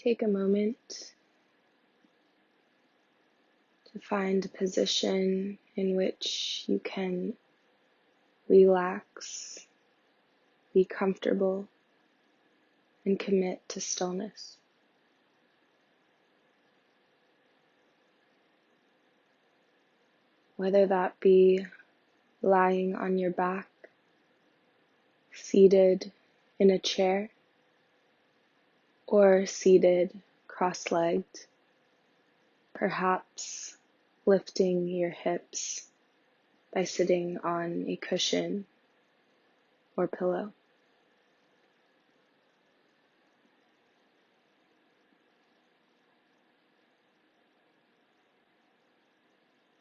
Take a moment to find a position in which you can relax, be comfortable, and commit to stillness. Whether that be lying on your back, seated in a chair, or seated cross-legged, perhaps lifting your hips by sitting on a cushion or pillow.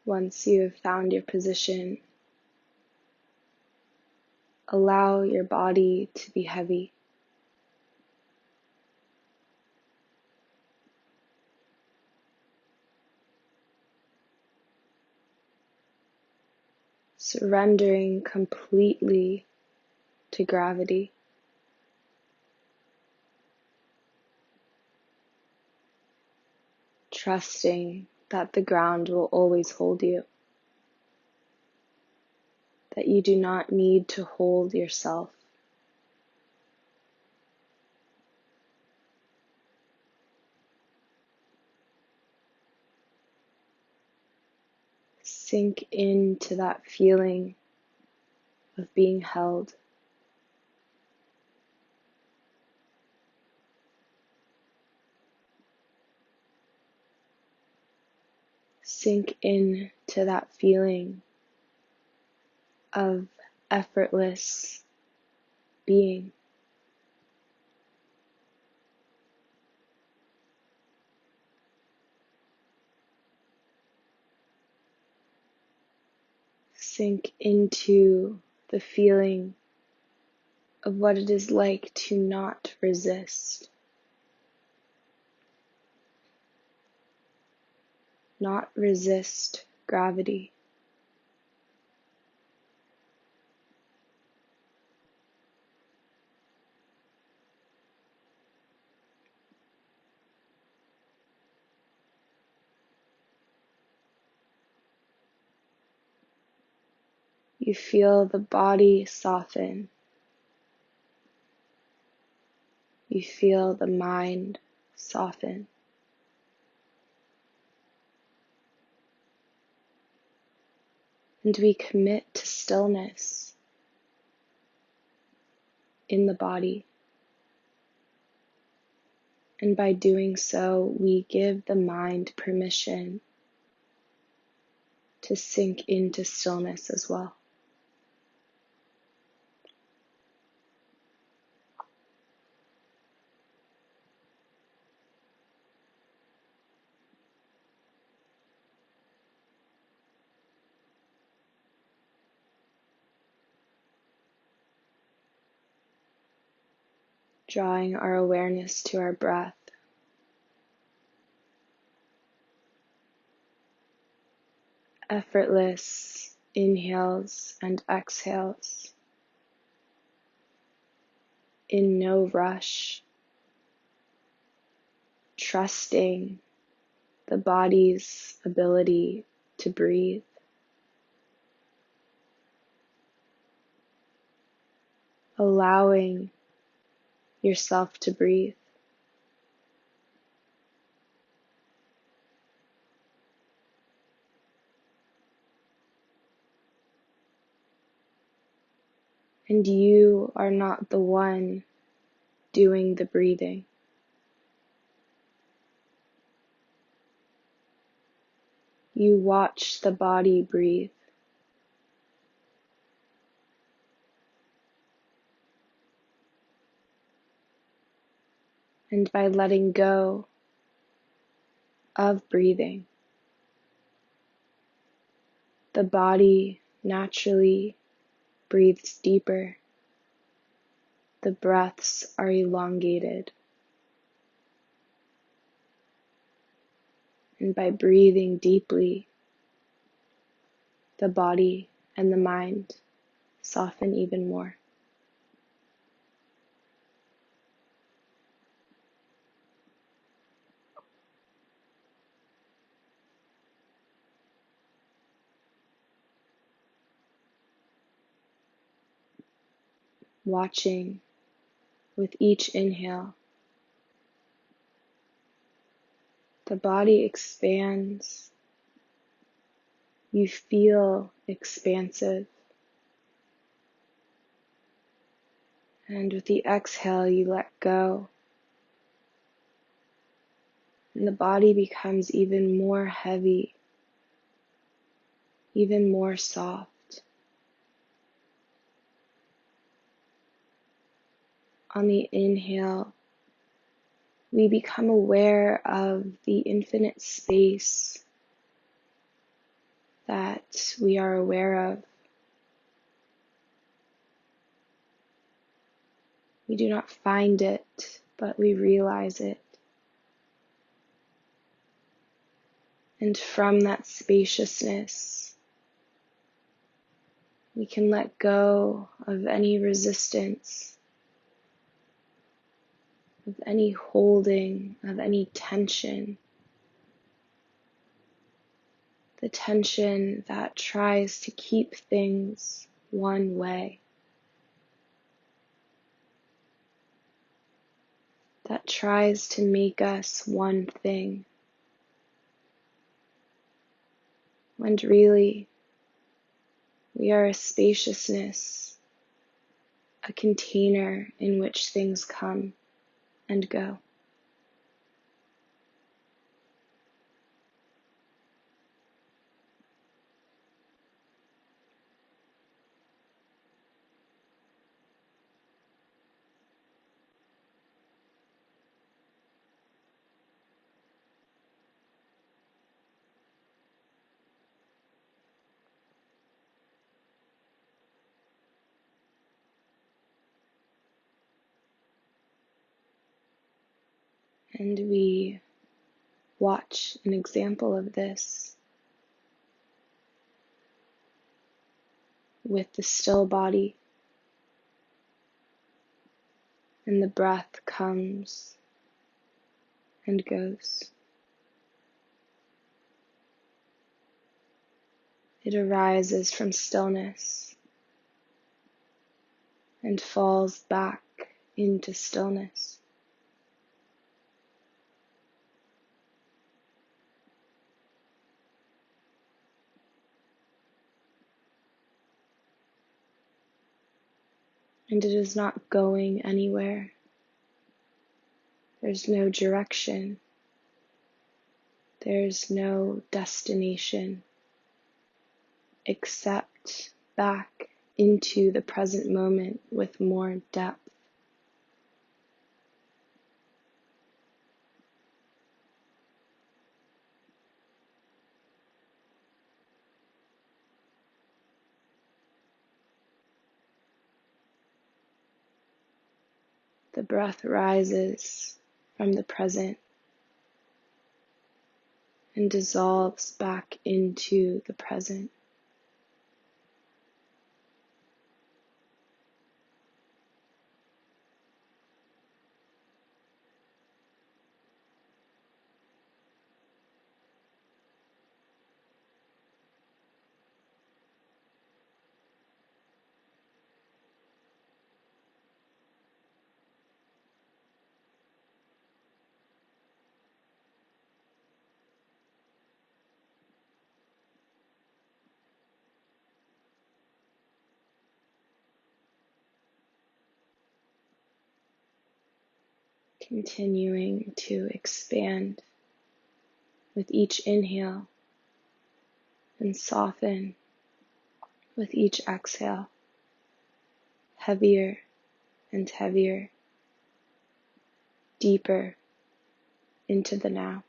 Once you have found your position, allow your body to be heavy. Surrendering completely to gravity. Trusting that the ground will always hold you. That you do not need to hold yourself. Sink into that feeling of being held. Sink in to that feeling of effortless being. Sink into the feeling of what it is like to not resist. Not resist gravity. You feel the body soften. You feel the mind soften. And we commit to stillness in the body. And by doing so, we give the mind permission to sink into stillness as well. Drawing our awareness to our breath. Effortless inhales and exhales. In no rush. Trusting the body's ability to breathe. Allowing yourself to breathe. And you are not the one doing the breathing. You watch the body breathe. And by letting go of breathing, the body naturally breathes deeper. The breaths are elongated. And by breathing deeply, the body and the mind soften even more. watching with each inhale. The body expands. You feel expansive. And with the exhale, you let go. And the body becomes even more heavy, even more soft. On the inhale, we become aware of the infinite space that we are aware of. We do not find it, but we realize it. And from that spaciousness, we can let go of any resistance, of any holding, of any tension. The tension that tries to keep things one way, that tries to make us one thing, when really we are a spaciousness, a container in which things come and go. And we watch an example of this with the still body, and the breath comes and goes. It arises from stillness and falls back into stillness. And it is not going anywhere. There's no direction. There's no destination except back into the present moment with more depth. The breath rises from the present and dissolves back into the present. Continuing to expand with each inhale and soften with each exhale, heavier and heavier, deeper into the now.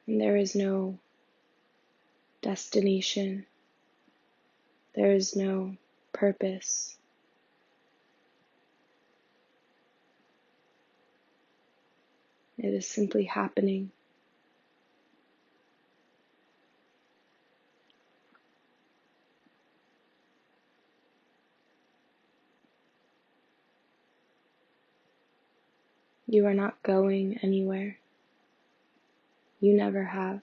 And there is no destination, there is no purpose. It is simply happening. You are not going anywhere. You never have.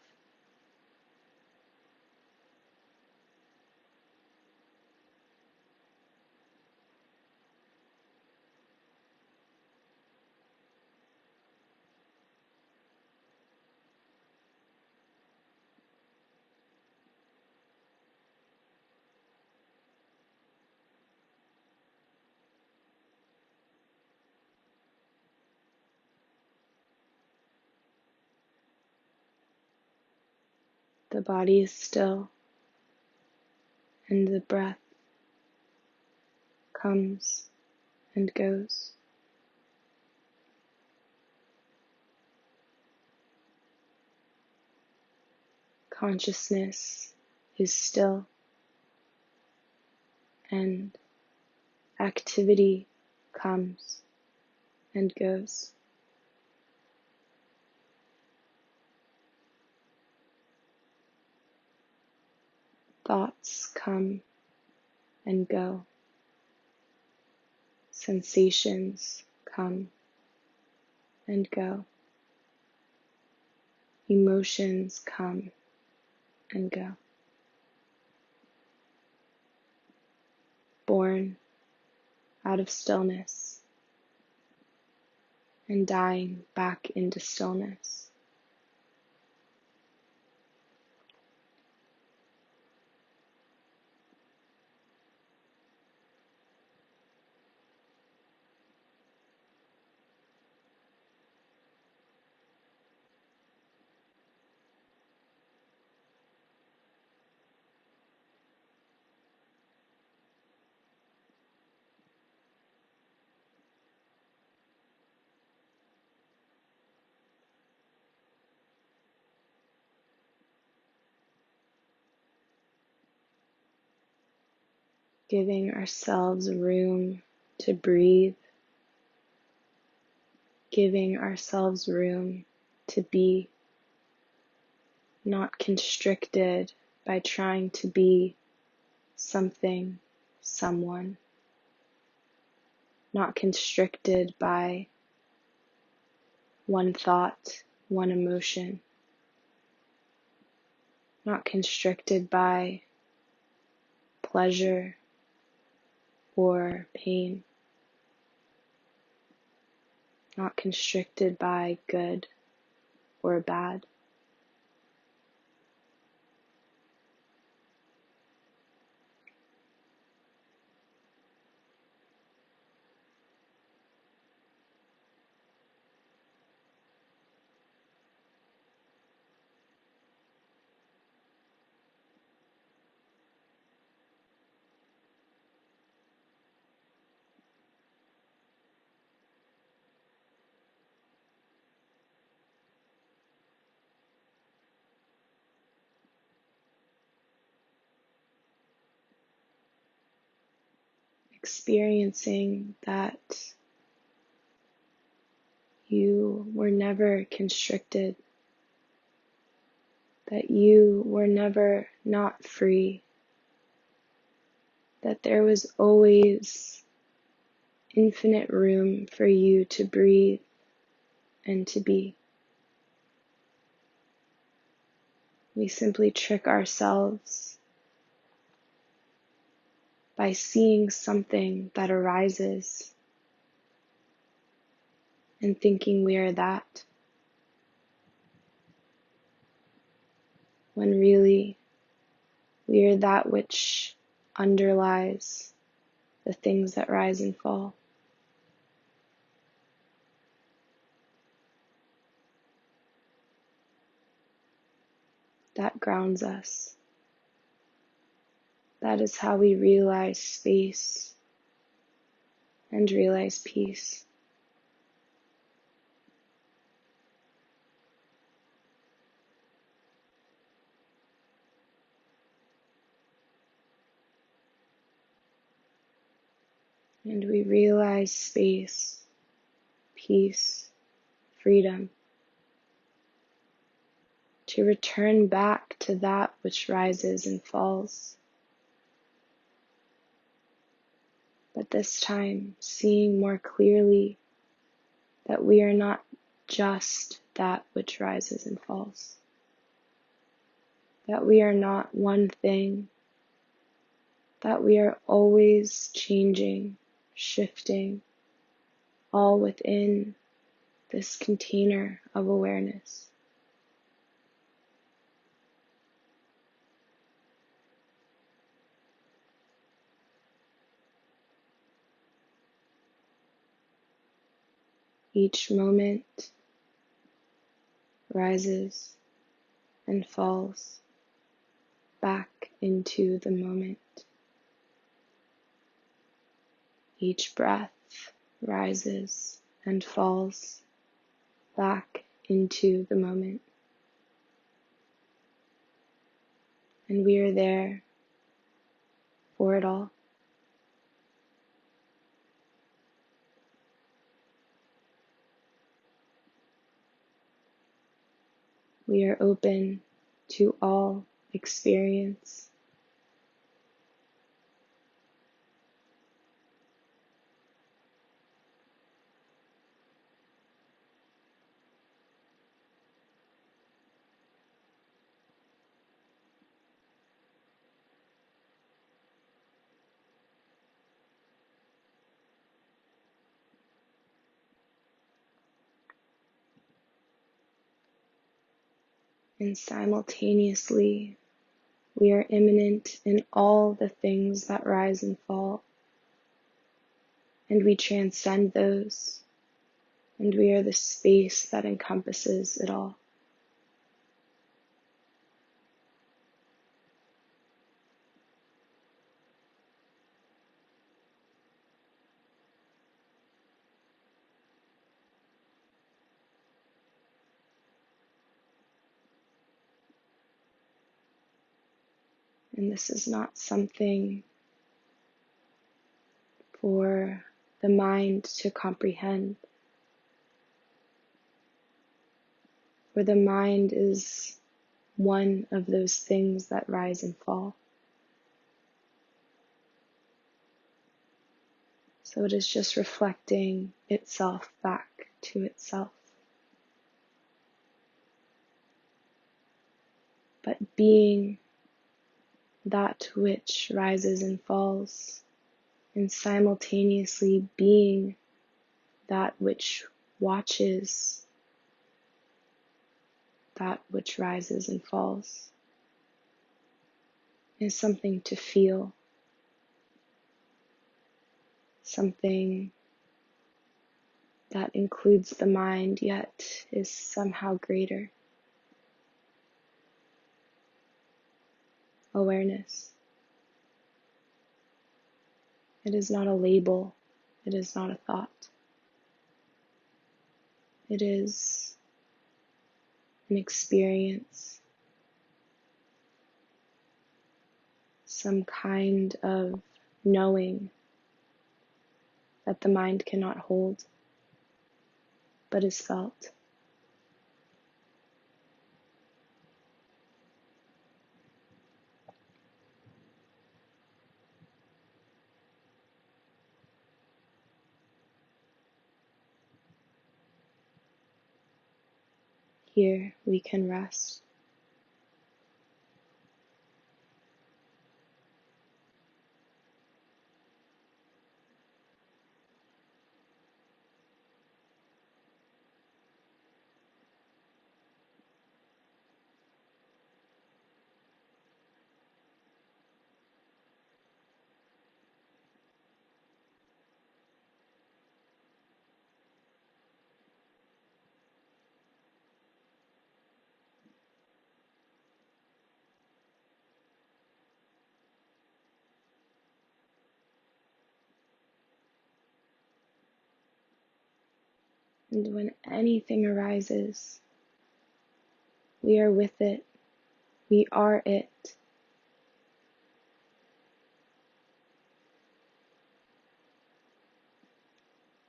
The body is still, and the breath comes and goes. Consciousness is still, and activity comes and goes. Thoughts come and go. Sensations come and go. Emotions come and go. Born out of stillness and dying back into stillness. Giving ourselves room to breathe, giving ourselves room to be, not constricted by trying to be something, someone, not constricted by one thought, one emotion, not constricted by pleasure or pain, not constricted by good or bad. Experiencing that you were never constricted, that you were never not free, that there was always infinite room for you to breathe and to be. We simply trick ourselves by seeing something that arises and thinking we are that, when really we are that which underlies the things that rise and fall. That grounds us. That is how we realize space and realize peace. And we realize space, peace, freedom, to return back to that which rises and falls. But this time, seeing more clearly that we are not just that which rises and falls, that we are not one thing, that we are always changing, shifting, all within this container of awareness. Each moment rises and falls, back into the moment. Each breath rises and falls back into the moment. And we are there for it all. We are open to all experience. And simultaneously, we are immanent in all the things that rise and fall, and we transcend those, and we are the space that encompasses it all. And this is not something for the mind to comprehend, for the mind is one of those things that rise and fall. So it is just reflecting itself back to itself. But being that which rises and falls, and simultaneously being that which watches that which rises and falls, is something to feel, something that includes the mind yet is somehow greater. Awareness. It is not a label. It is not a thought. It is an experience, some kind of knowing that the mind cannot hold, but is felt. Here we can rest. And when anything arises, we are with it. We are it.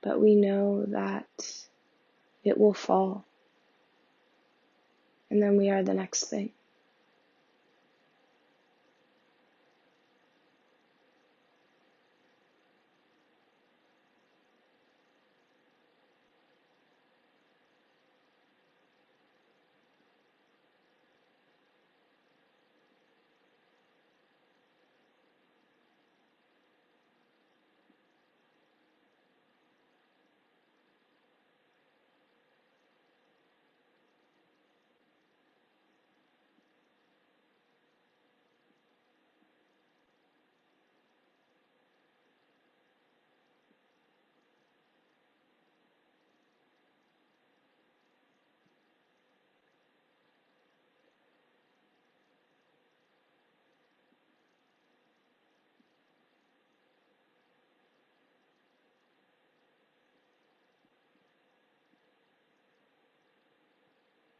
But we know that it will fall. And then we are the next thing.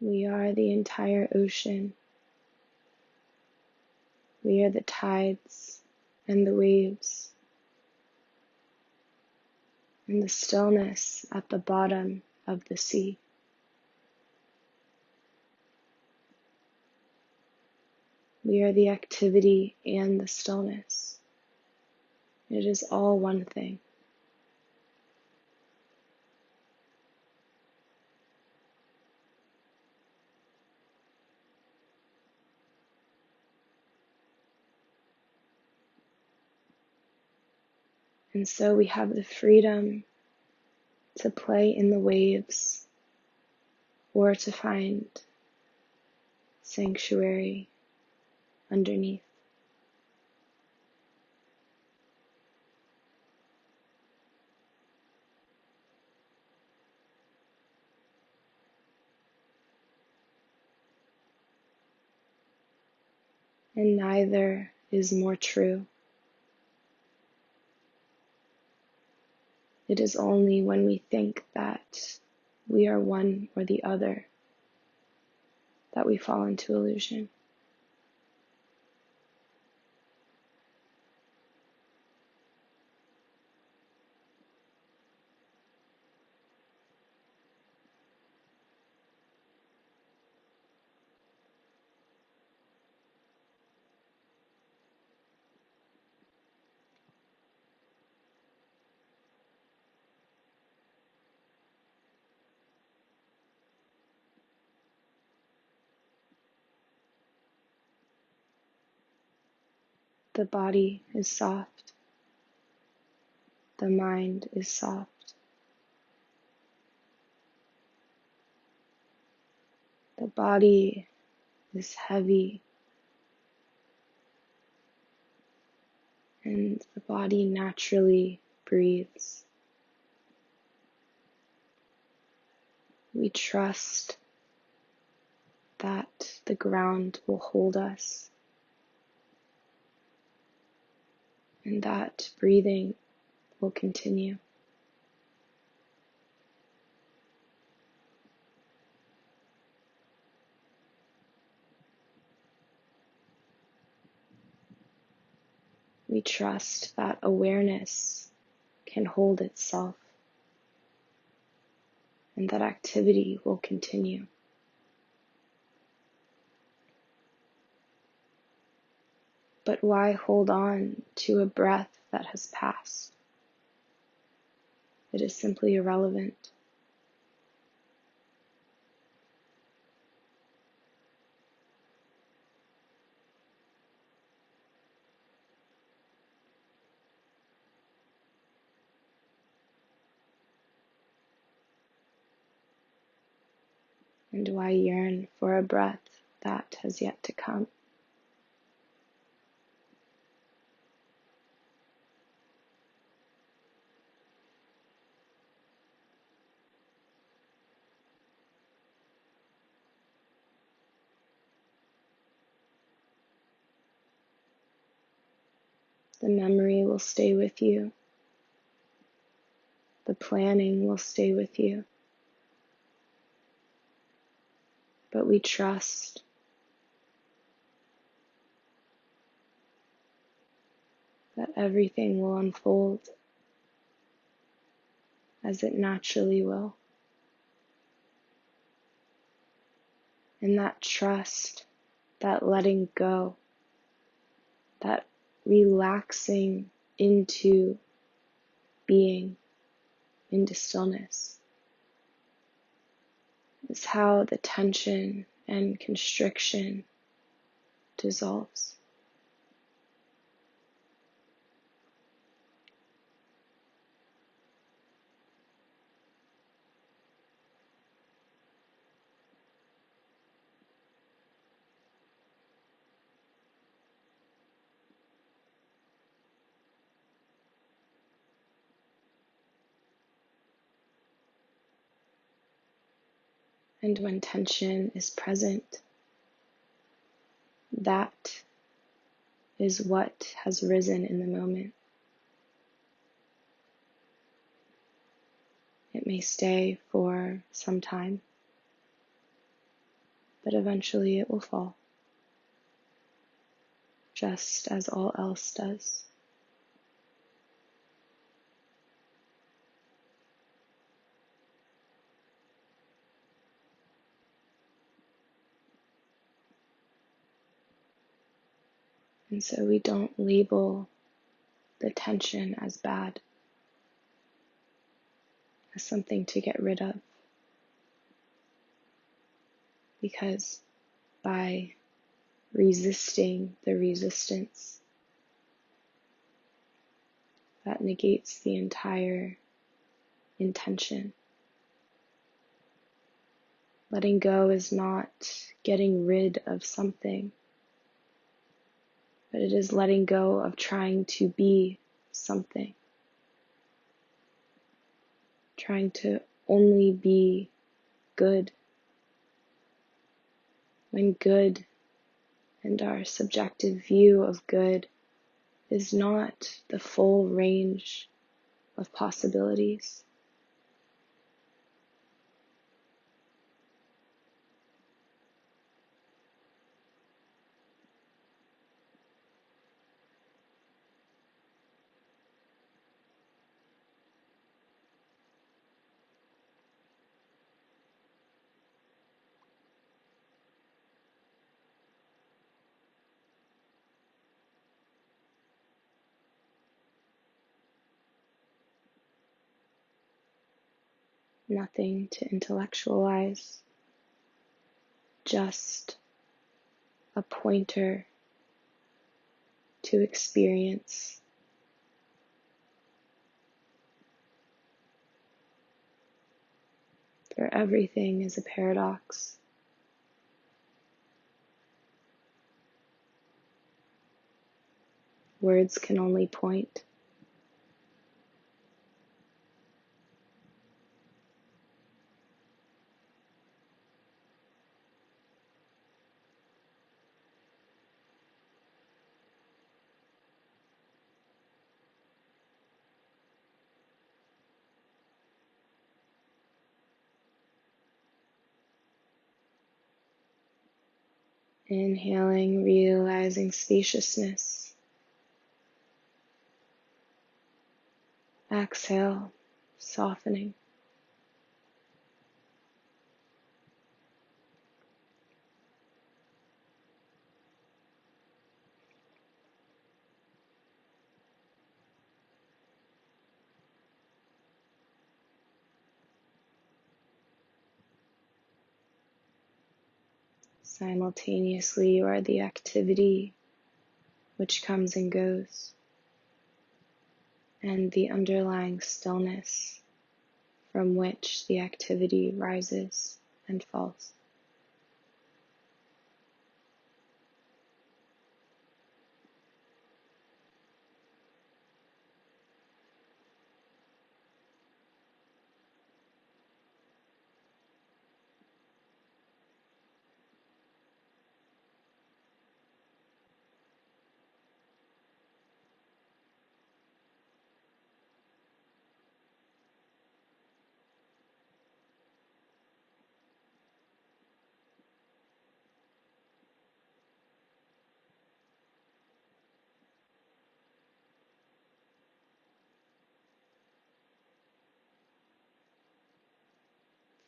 We are the entire ocean. We are the tides and the waves and the stillness at the bottom of the sea. We are the activity and the stillness. It is all one thing. And so we have the freedom to play in the waves or to find sanctuary underneath. And neither is more true. It is only when we think that we are one or the other that we fall into illusion. The body is soft. The mind is soft. The body is heavy, and the body naturally breathes. We trust that the ground will hold us and that breathing will continue. We trust that awareness can hold itself and that activity will continue. But why hold on to a breath that has passed? It is simply irrelevant. And why yearn for a breath that has yet to come? The memory will stay with you. The planning will stay with you. But we trust that everything will unfold as it naturally will. And that trust, that letting go, that relaxing into being, into stillness, is how the tension and constriction dissolves. And when tension is present, that is what has risen in the moment. It may stay for some time, but eventually it will fall, just as all else does. And so we don't label the tension as bad, as something to get rid of, because by resisting the resistance, that negates the entire intention. Letting go is not getting rid of something, but it is letting go of trying to be something, trying to only be good, when good and our subjective view of good is not the full range of possibilities. Nothing to intellectualize, just a pointer to experience. For everything is a paradox. Words can only point. Inhaling, realizing spaciousness. Exhale, softening. Simultaneously, you are the activity which comes and goes, and the underlying stillness from which the activity rises and falls.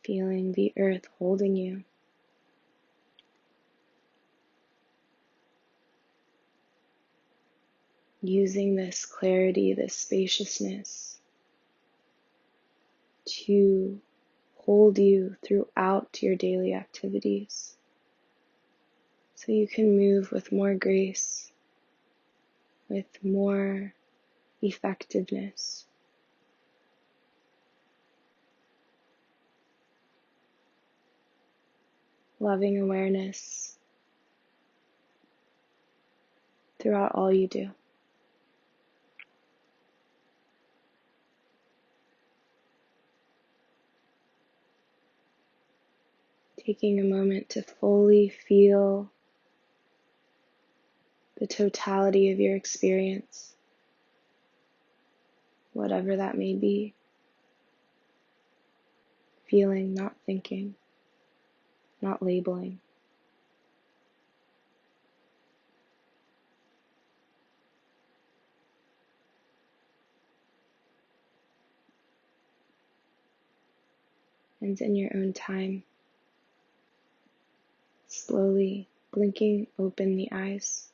Feeling the earth holding you. Using this clarity, this spaciousness to hold you throughout your daily activities, so you can move with more grace, with more effectiveness. Loving awareness throughout all you do. Taking a moment to fully feel the totality of your experience, whatever that may be. Feeling, not thinking, not labeling. and in your own time, slowly blinking open the eyes,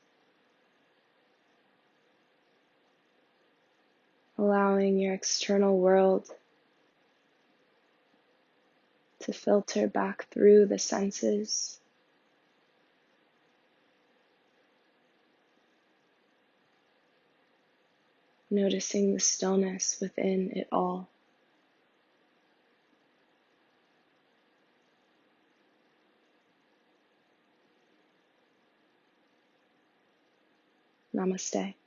allowing your external world to filter back through the senses, noticing the stillness within it all. Namaste.